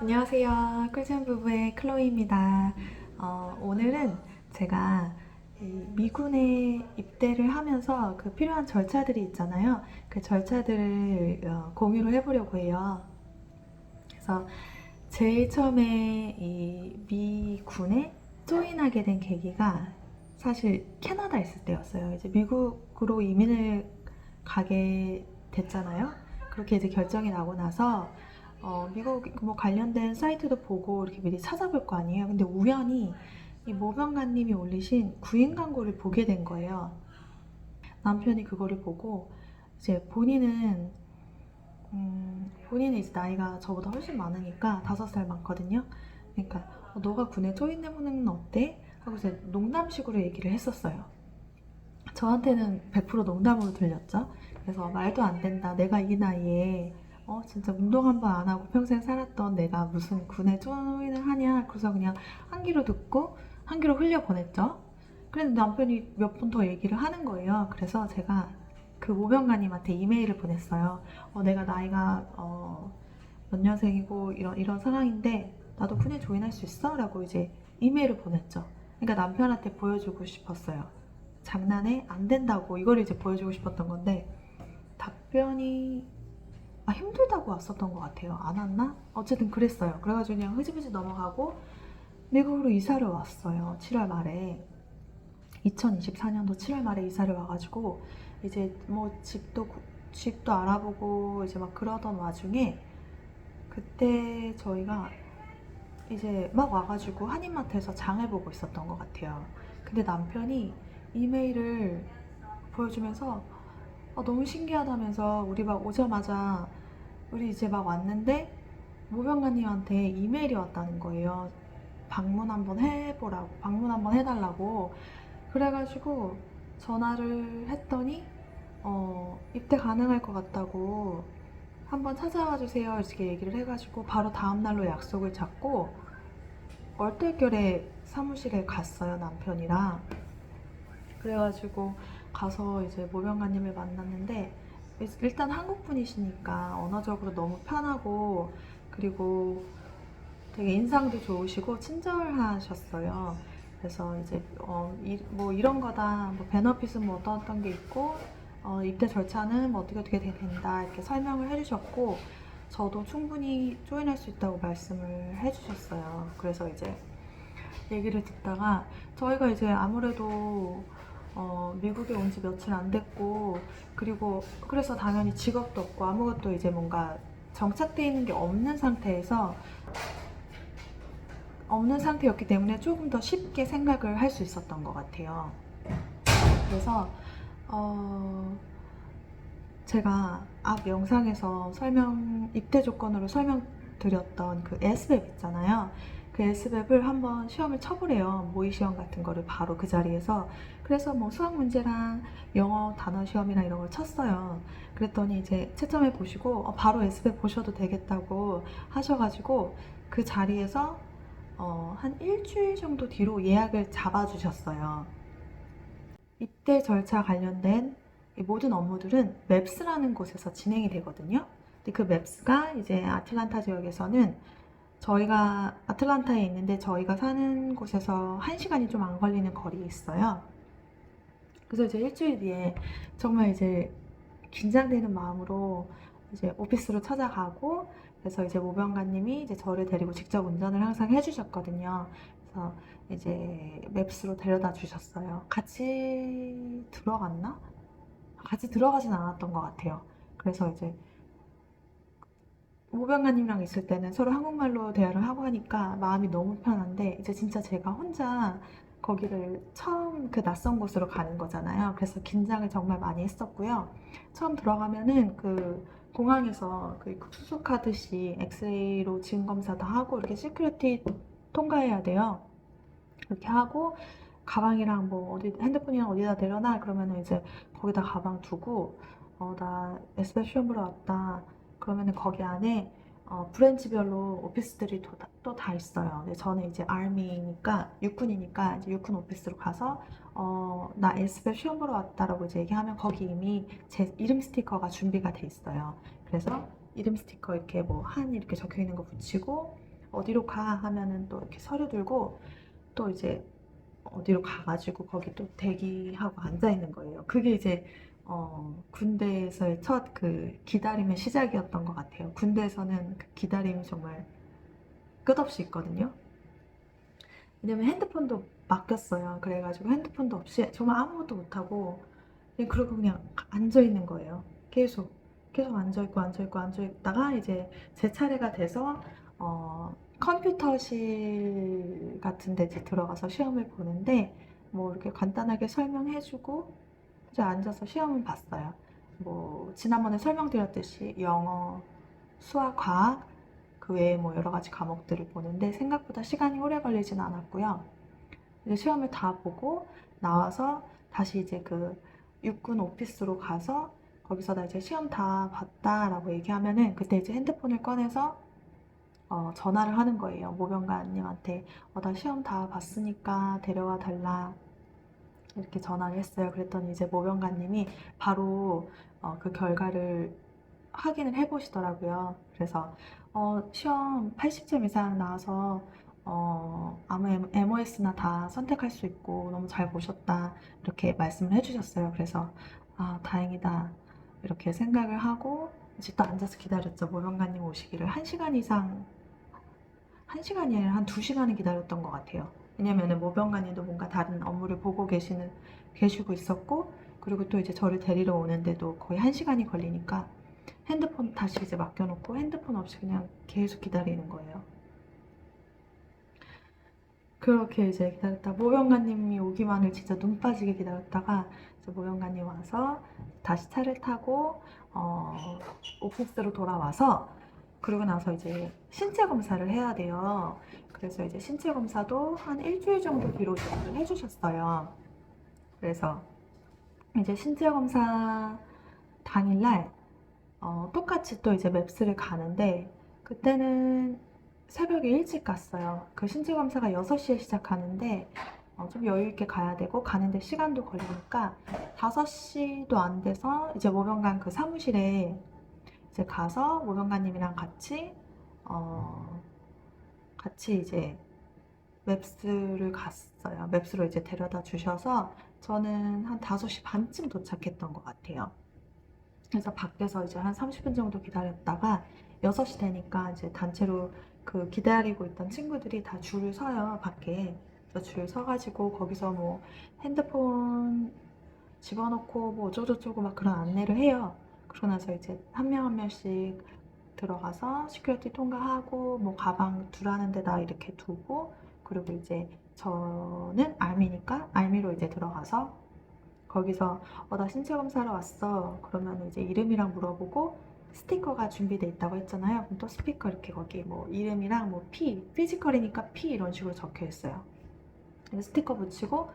안녕하세요. 꿀잼 부부의 클로이입니다. 오늘은 제가 미군에 입대를 하면서 그 필요한 절차들이 있잖아요. 그 절차들을 공유를 해보려고 해요. 그래서 제일 처음에 이 미군에 조인하게 된 계기가 사실 캐나다에 있을 때였어요. 이제 미국으로 이민을 가게 됐잖아요. 그렇게 이제 결정이 나고 나서 미국 뭐 관련된 사이트도 보고 이렇게 미리 찾아볼 거 아니에요. 근데 우연히 이 모병관님이 올리신 구인 광고를 보게 된 거예요. 남편이 그거를 보고 이제 본인은 이제 나이가 저보다 훨씬 많으니까 5살 많거든요. 그러니까 너가 군에 조인해보는 건 어때? 하고 이제 농담식으로 얘기를 했었어요. 저한테는 100% 농담으로 들렸죠. 그래서 말도 안 된다. 내가 이 나이에 진짜 운동 한 번 안 하고 평생 살았던 내가 무슨 군에 조인을 하냐. 그래서 그냥 한 귀로 듣고 한 귀로 흘려 보냈죠. 그런데 남편이 몇 번 더 얘기를 하는 거예요. 그래서 제가 그 모병관님한테 이메일을 보냈어요. 내가 나이가 몇 년생이고 이런 상황인데 나도 군에 조인할 수 있어? 라고 이제 이메일을 보냈죠. 그러니까 남편한테 보여주고 싶었어요. 장난해? 안 된다고 이걸 이제 보여주고 싶었던 건데 답변이 힘들다고 왔었던 것 같아요. 안 왔나? 어쨌든 그랬어요. 그래가지고 그냥 흐지부지 넘어가고 미국으로 이사를 왔어요. 7월 말에 2024년도 7월 말에 이사를 와가지고 이제 뭐 집도 알아보고 이제 막 그러던 와중에 그때 저희가 이제 막 와가지고 한인마트에서 장을 보고 있었던 것 같아요. 근데 남편이 이메일을 보여주면서 너무 신기하다면서 우리 막 오자마자 우리 이제 막 왔는데 모병관님한테 이메일이 왔다는 거예요. 방문 한번 해보라고, 방문 한번 해달라고. 그래가지고 전화를 했더니 입대 가능할 것 같다고 한번 찾아와 주세요 이렇게 얘기를 해가지고 바로 다음날로 약속을 잡고 얼떨결에 사무실에 갔어요, 남편이랑. 그래가지고 가서 이제 모병관님을 만났는데 일단 한국 분이시니까 언어적으로 너무 편하고 그리고 되게 인상도 좋으시고 친절하셨어요. 그래서 이제 뭐 이런 거다, 뭐 베너핏은 뭐 어떤 게 있고 입대 절차는 뭐 어떻게 된다 이렇게 설명을 해주셨고 저도 충분히 조인할 수 있다고 말씀을 해주셨어요. 그래서 이제 얘기를 듣다가 저희가 이제 아무래도 미국에 온 지 며칠 안 됐고 그리고 그래서 당연히 직업도 없고 아무것도 이제 뭔가 정착되어 있는 게 없는 상태였기 때문에 조금 더 쉽게 생각을 할 수 있었던 것 같아요. 그래서 제가 앞 영상에서 입대 조건으로 설명드렸던 그 S맵 있잖아요. 그 S맵을 한번 시험을 쳐보래요. 모의 시험 같은 거를 바로 그 자리에서. 그래서 뭐 수학 문제랑 영어 단어 시험이랑 이런 걸 쳤어요. 그랬더니 이제 채점해 보시고 바로 S맵 보셔도 되겠다고 하셔가지고 그 자리에서 한 일주일 정도 뒤로 예약을 잡아주셨어요. 입대 절차 관련된 모든 업무들은 맵스라는 곳에서 진행이 되거든요. 근데 그 맵스가 이제 아틀란타 지역에서는 저희가 아틀란타에 있는데 저희가 사는 곳에서 1시간이 좀 안 걸리는 거리에 있어요. 그래서 이제 일주일 뒤에 정말 이제 긴장되는 마음으로 이제 오피스로 찾아가고 그래서 이제 모병관님이 이제 저를 데리고 직접 운전을 항상 해주셨거든요. 그래서 이제 맵스로 데려다 주셨어요. 같이 들어갔나? 같이 들어가진 않았던 것 같아요. 그래서 이제 모병관님이랑 있을 때는 서로 한국말로 대화를 하고 하니까 마음이 너무 편한데 이제 진짜 제가 혼자 거기를 처음 그 낯선 곳으로 가는 거잖아요. 그래서 긴장을 정말 많이 했었고요. 처음 들어가면은 그 공항에서 그 수속하듯이 엑스레이로 지금 검사 다 하고 이렇게 시큐리티 통과해야 돼요. 이렇게 하고 가방이랑 뭐 핸드폰이랑 어디다 내려놔 그러면은 이제 거기다 가방 두고 나 에스페 시험 보러 왔다 그러면은 거기 안에 브랜치별로 오피스들이 또 다 있어요. 근데 저는 이제 아미니까 육군이니까 이제 육군 오피스로 가서 나 에스페 시험 보러 왔다라고 이제 얘기하면 거기 이미 제 이름 스티커가 준비가 돼 있어요. 그래서 이름 스티커 이렇게 뭐 한 이렇게 적혀 있는 거 붙이고 어디로 가 하면은 또 이렇게 서류 들고 또 이제 어디로 가가지고 거기 또 대기하고 앉아 있는 거예요. 그게 이제 군대에서의 첫 그 기다림의 시작이었던 것 같아요. 군대에서는 그 기다림이 정말 끝없이 있거든요. 왜냐면 핸드폰도 맡겼어요. 그래가지고 핸드폰도 없이 정말 아무것도 못하고 그러고 그냥 앉아 있는 거예요. 계속 앉아 있다가 이제 제 차례가 돼서 컴퓨터실 같은 데 이제 들어가서 시험을 보는데 뭐 이렇게 간단하게 설명해주고 이제 앉아서 시험을 봤어요. 뭐 지난번에 설명드렸듯이 영어, 수학, 과학 그 외에 뭐 여러 가지 과목들을 보는데 생각보다 시간이 오래 걸리진 않았고요. 이제 시험을 다 보고 나와서 다시 이제 그 육군 오피스로 가서 거기서 나 이제 시험 다 봤다라고 얘기하면은 그때 이제 핸드폰을 꺼내서 전화를 하는 거예요. 모병관님한테 나 시험 다 봤으니까 데려와 달라 이렇게 전화를 했어요. 그랬더니 이제 모병관님이 바로 그 결과를 확인을 해보시더라고요. 그래서 시험 80점 이상 나와서 아무 MOS나 다 선택할 수 있고 너무 잘 보셨다 이렇게 말씀을 해주셨어요. 그래서 아 다행이다 이렇게 생각을 하고 이제 또 앉아서 기다렸죠. 모병관님 오시기를 1시간 이상 1시간이 아니라 한 2시간은 기다렸던 것 같아요. 왜냐면은 모병관님도 뭔가 다른 업무를 보고 계시고 있었고 그리고 또 이제 저를 데리러 오는데도 거의 1시간이 걸리니까 핸드폰 다시 이제 맡겨놓고 핸드폰 없이 그냥 계속 기다리는 거예요. 그렇게 이제 기다렸다 모병관님이 오기만을 진짜 눈 빠지게 기다렸다가 이제 모병관님 와서 다시 차를 타고 오피스로 돌아와서 그러고 나서 이제 신체 검사를 해야 돼요. 그래서 이제 신체 검사도 한 일주일 정도 뒤로 예약을 해주셨어요. 그래서 이제 신체 검사 당일날 똑같이 또 이제 맵스를 가는데 그때는 새벽에 일찍 갔어요. 그 신체 검사가 6시에 시작하는데 좀 여유 있게 가야 되고 가는데 시간도 걸리니까 5시도 안 돼서 이제 모병관 그 사무실에 이제 가서 모병관님이랑 같이 이제 맵스를 갔어요. 맵스로 이제 데려다 주셔서 저는 한 5시 반쯤 도착했던 것 같아요. 그래서 밖에서 이제 한 30분 정도 기다렸다가 6시 되니까 이제 단체로 그 기다리고 있던 친구들이 다 줄을 서요, 밖에. 그래서 줄 서가지고 거기서 뭐 핸드폰 집어넣고 뭐 어쩌고저쩌고 막 그런 안내를 해요. 그러고 나서 이제 한 명 한 명씩 들어가서 시큐리티 통과하고 뭐 가방 두라는 데다 이렇게 두고 그리고 이제 저는 알미니까 알미로 이제 들어가서 거기서 나 신체 검사하러 왔어. 그러면 이제 이름이랑 물어보고 스티커가 준비돼 있다고 했잖아요. 그럼 또 스피커 이렇게 거기 뭐 이름이랑 뭐 피지컬이니까 P 이런 식으로 적혀 있어요. 스티커 붙이고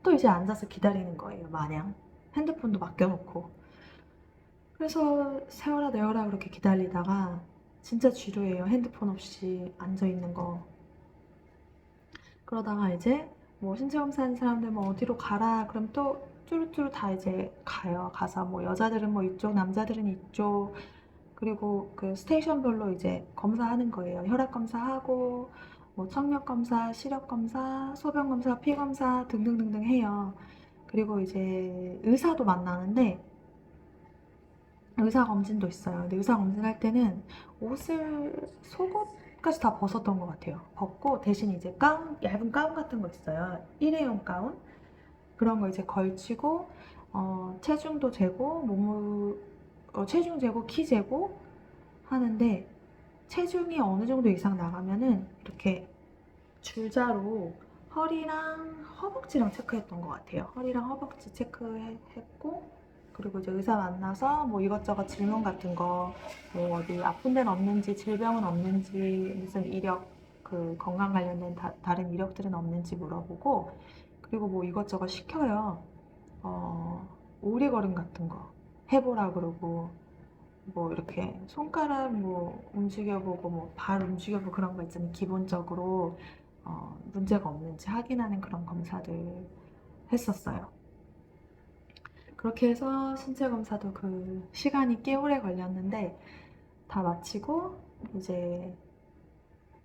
또 이제 앉아서 기다리는 거예요. 마냥 핸드폰도 맡겨놓고. 그래서 세워라 내워라 그렇게 기다리다가 진짜 지루해요. 핸드폰 없이 앉아 있는 거. 그러다가 이제 뭐 신체 검사하는 사람들 뭐 어디로 가라 그럼 또 쭈루쭈루 다 이제 가요. 가서 뭐 여자들은 뭐 이쪽 남자들은 이쪽 그리고 그 스테이션별로 이제 검사하는 거예요. 혈압 검사하고 뭐 청력 검사, 시력 검사, 소변 검사, 피 검사 등등등등 해요. 그리고 이제 의사도 만나는데 의사 검진도 있어요. 근데 의사 검진할 때는 속옷까지 다 벗었던 것 같아요. 벗고 대신 이제 얇은 가운 같은 거 있어요. 일회용 가운. 그런 거 이제 걸치고, 체중도 재고, 체중 재고, 키 재고 하는데, 체중이 어느 정도 이상 나가면은 이렇게 줄자로 허리랑 허벅지랑 체크했던 것 같아요. 허리랑 허벅지 체크했고, 그리고 이제 의사 만나서 뭐 이것저것 질문 같은 거, 뭐 어디 아픈 데는 없는지, 질병은 없는지, 무슨 이력, 그 건강 관련된 다른 이력들은 없는지 물어보고, 그리고 뭐 이것저것 시켜요. 오리걸음 같은 거 해보라 그러고, 뭐 이렇게 손가락 뭐 움직여보고 뭐 발 움직여보고 그런 거 있잖아요. 기본적으로 문제가 없는지 확인하는 그런 검사들 했었어요. 그렇게 해서 신체 검사도 그 시간이 꽤 오래 걸렸는데 다 마치고 이제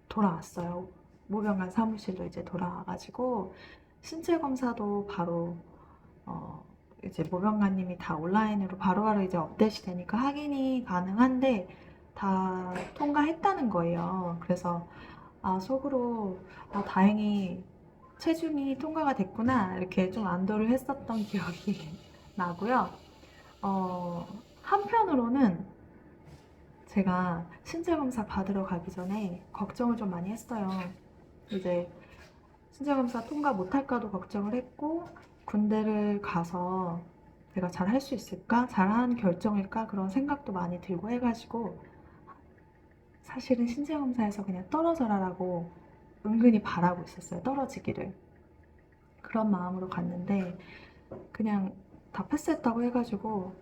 돌아왔어요. 모병관 사무실로 이제 돌아와가지고 신체 검사도 바로 이제 모병관님이 다 온라인으로 바로바로 이제 업데이트 되니까 확인이 가능한데 다 통과했다는 거예요. 그래서 속으로 다행히 체중이 통과가 됐구나 이렇게 좀 안도를 했었던 기억이 나고요. 한편으로는 제가 신체 검사 받으러 가기 전에 걱정을 좀 많이 했어요. 이제 신체 검사 통과 못할까도 걱정을 했고, 군대를 가서 내가 잘 할 수 있을까? 잘한 결정일까? 그런 생각도 많이 들고 해가지고 사실은 신체 검사에서 그냥 떨어져라라고 은근히 바라고 있었어요. 떨어지기를. 그런 마음으로 갔는데 그냥 다 패스했다고 해가지고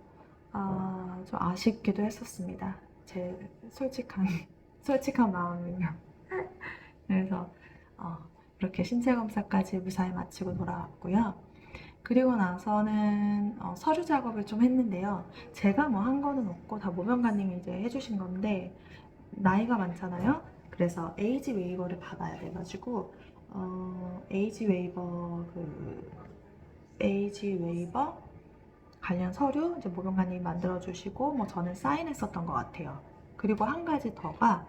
좀 아쉽기도 했었습니다. 제 솔직한 마음은요. 그래서 이렇게 신체 검사까지 무사히 마치고 돌아왔고요. 그리고 나서는 서류 작업을 좀 했는데요. 제가 뭐 한 거는 없고 다 모병관님이 이제 해주신 건데 나이가 많잖아요. 그래서 에이지 웨이버를 받아야 돼가지고 에이지 웨이버 관련 서류 이제 모병관님이 만들어주시고 뭐 저는 사인했었던 것 같아요. 그리고 한 가지 더가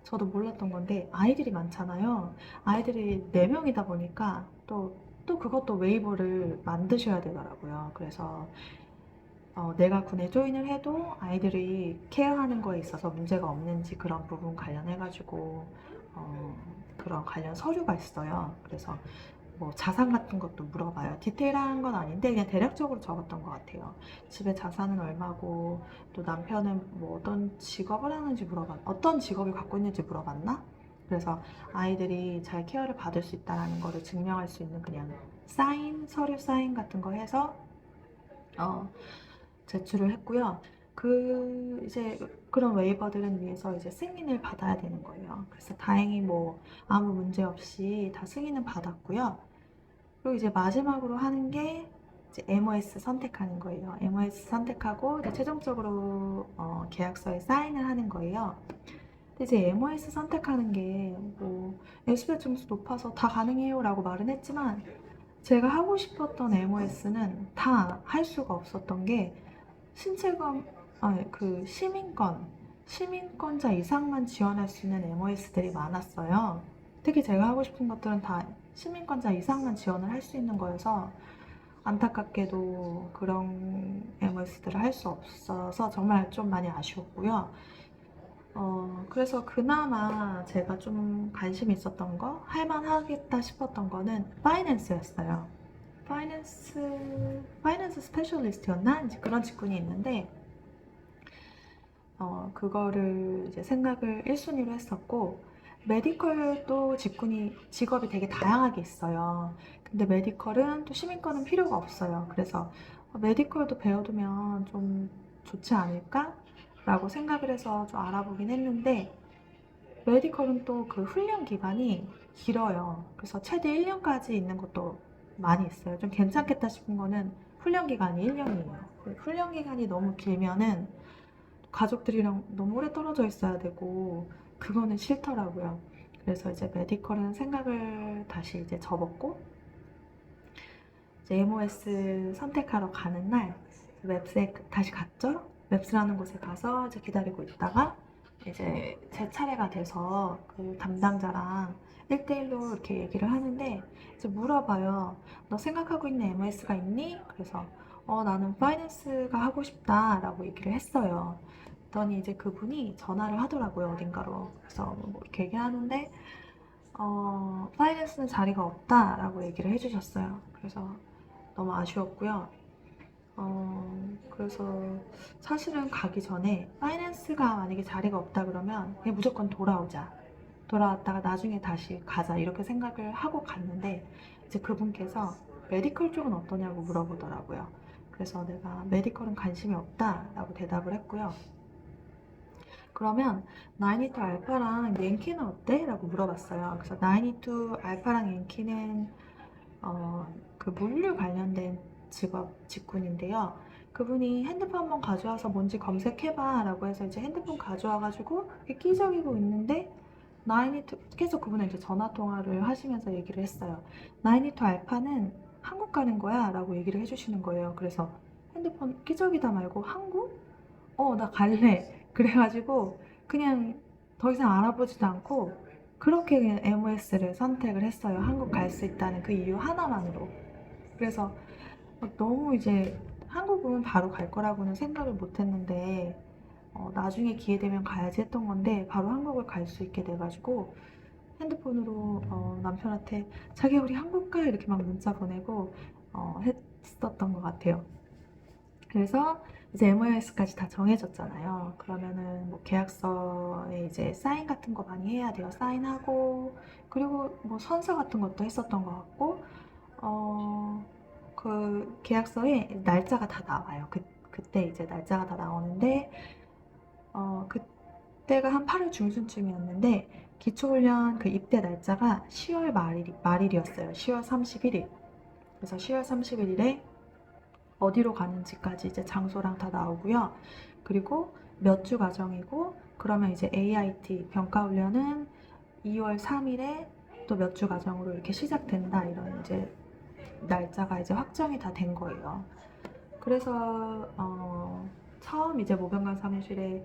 저도 몰랐던 건데 아이들이 많잖아요. 아이들이 4명이다 보니까 또 그것도 웨이버를 만드셔야 되더라고요. 그래서 내가 군에 조인을 해도 아이들이 케어하는 거에 있어서 문제가 없는지 그런 부분 관련해가지고 그런 관련 서류가 있어요. 그래서 뭐 자산 같은 것도 물어봐요. 디테일한 건 아닌데 그냥 대략적으로 적었던 것 같아요. 집에 자산은 얼마고 또 남편은 뭐 어떤 직업을 하는지 어떤 직업을 갖고 있는지 물어봤나? 그래서 아이들이 잘 케어를 받을 수 있다는 거를 증명할 수 있는 그냥 서류 사인 같은 거 해서 제출을 했고요. 이제 그런 웨이버들은 위해서 이제 승인을 받아야 되는 거예요. 그래서 다행히 뭐 아무 문제 없이 다 승인은 받았고요. 그리고 이제 마지막으로 하는 게 이제 MOS 선택하는 거예요. MOS 선택하고 이제 최종적으로 계약서에 사인을 하는 거예요. 근데 이제 MOS 선택하는 게 뭐 SBA 점수 높아서 다 가능해요 라고 말은 했지만 제가 하고 싶었던 MOS는 다 할 수가 없었던 게 시민권자 이상만 지원할 수 있는 MOS들이 많았어요. 특히 제가 하고 싶은 것들은 다 시민권자 이상만 지원을 할 수 있는 거여서 안타깝게도 그런 MOS들을 할 수 없어서 정말 좀 많이 아쉬웠고요. 그래서 그나마 제가 좀 관심이 있었던 거, 할만하겠다 싶었던 거는 파이낸스였어요. 파이낸스 스페셜리스트였나? 이제 그런 직군이 있는데, 그거를 이제 생각을 1순위로 했었고, 메디컬도 직업이 되게 다양하게 있어요. 근데 메디컬은 또 시민권은 필요가 없어요. 그래서 메디컬도 배워두면 좀 좋지 않을까? 라고 생각을 해서 좀 알아보긴 했는데, 메디컬은 또 그 훈련 기간이 길어요. 그래서 최대 1년까지 있는 것도 많이 있어요. 좀 괜찮겠다 싶은 거는 훈련 기간이 1년이에요. 훈련 기간이 너무 길면은 가족들이랑 너무 오래 떨어져 있어야 되고 그거는 싫더라고요. 그래서 이제 메디컬은 생각을 다시 이제 접었고 이제 MOS 선택하러 가는 날 맵스에 다시 갔죠. 맵스라는 곳에 가서 이제 기다리고 있다가 이제 제 차례가 돼서 그 담당자랑 1대1로 이렇게 얘기를 하는데 이제 물어봐요. 너 생각하고 있는 MOS가 있니? 그래서 나는 파이낸스가 하고 싶다라고 얘기를 했어요. 그랬더니 이제 그분이 전화를 하더라고요, 어딘가로. 그래서 뭐 이렇게 얘기하는데 파이낸스는 자리가 없다라고 얘기를 해주셨어요. 그래서 너무 아쉬웠고요. 그래서 사실은 가기 전에 파이낸스가 만약에 자리가 없다 그러면 그냥 무조건 돌아오자. 돌아왔다가 나중에 다시 가자. 이렇게 생각을 하고 갔는데 이제 그분께서 메디컬 쪽은 어떠냐고 물어보더라고요. 그래서 내가 메디컬은 관심이 없다라고 대답을 했고요. 그러면 922 알파랑 옌키는 어때? 라고 물어봤어요. 그래서 922 알파랑 옌키는 그 물류 관련된 직군인데요. 그분이 핸드폰 한번 가져와서 뭔지 검색해봐 라고 해서 이제 핸드폰 가져와가지고 끼적이고 있는데 나인이투 계속 그분은 이제 전화 통화를 하시면서 얘기를 했어요. 나인이투 알파는 한국 가는 거야 라고 얘기를 해주시는 거예요. 그래서 핸드폰 끼적이다 말고 한국? 나 갈래. 그래가지고 그냥 더 이상 알아보지도 않고 그렇게 그냥 MOS를 선택을 했어요. 한국 갈 수 있다는 그 이유 하나만으로. 그래서 너무 이제 한국은 바로 갈 거라고는 생각을 못 했는데 나중에 기회 되면 가야지 했던 건데 바로 한국을 갈 수 있게 돼가지고 핸드폰으로 남편한테 자기 우리 한국 가 이렇게 막 문자 보내고 했었던 것 같아요. 그래서 이제 MOS까지 다 정해졌잖아요. 그러면은 뭐 계약서에 이제 사인 같은 거 많이 해야 돼요. 사인하고 그리고 뭐 선서 같은 것도 했었던 것 같고 그 계약서에 날짜가 다 나와요. 그때 이제 날짜가 다 나오는데 그때가 한 8월 중순쯤이었는데 기초훈련 그 입대 날짜가 10월 말일이었어요. 10월 31일. 그래서 10월 31일에 어디로 가는지까지 이제 장소랑 다 나오고요. 그리고 몇 주 과정이고 그러면 이제 AIT 병가훈련은 2월 3일에 또 몇 주 과정으로 이렇게 시작된다 이런 이제 날짜가 이제 확정이 다 된 거예요. 그래서 처음 이제 모병관 사무실에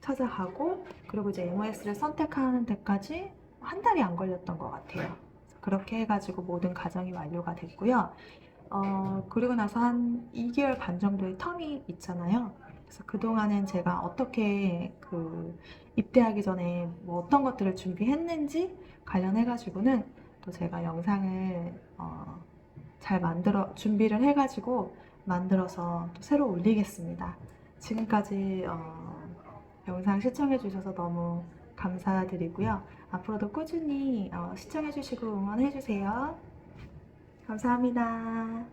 찾아가고 그리고 이제 MOS를 선택하는 데까지 한 달이 안 걸렸던 것 같아요. 그렇게 해가지고 모든 과정이 완료가 됐고요. 그리고 나서 한 2개월 반 정도의 텀이 있잖아요. 그래서 그동안은 제가 어떻게 그 입대하기 전에 뭐 어떤 것들을 준비했는지 관련해가지고는 또 제가 영상을 잘 준비를 해가지고 만들어서 또 새로 올리겠습니다. 지금까지 영상 시청해주셔서 너무 감사드리고요. 앞으로도 꾸준히 시청해주시고 응원해주세요. 감사합니다.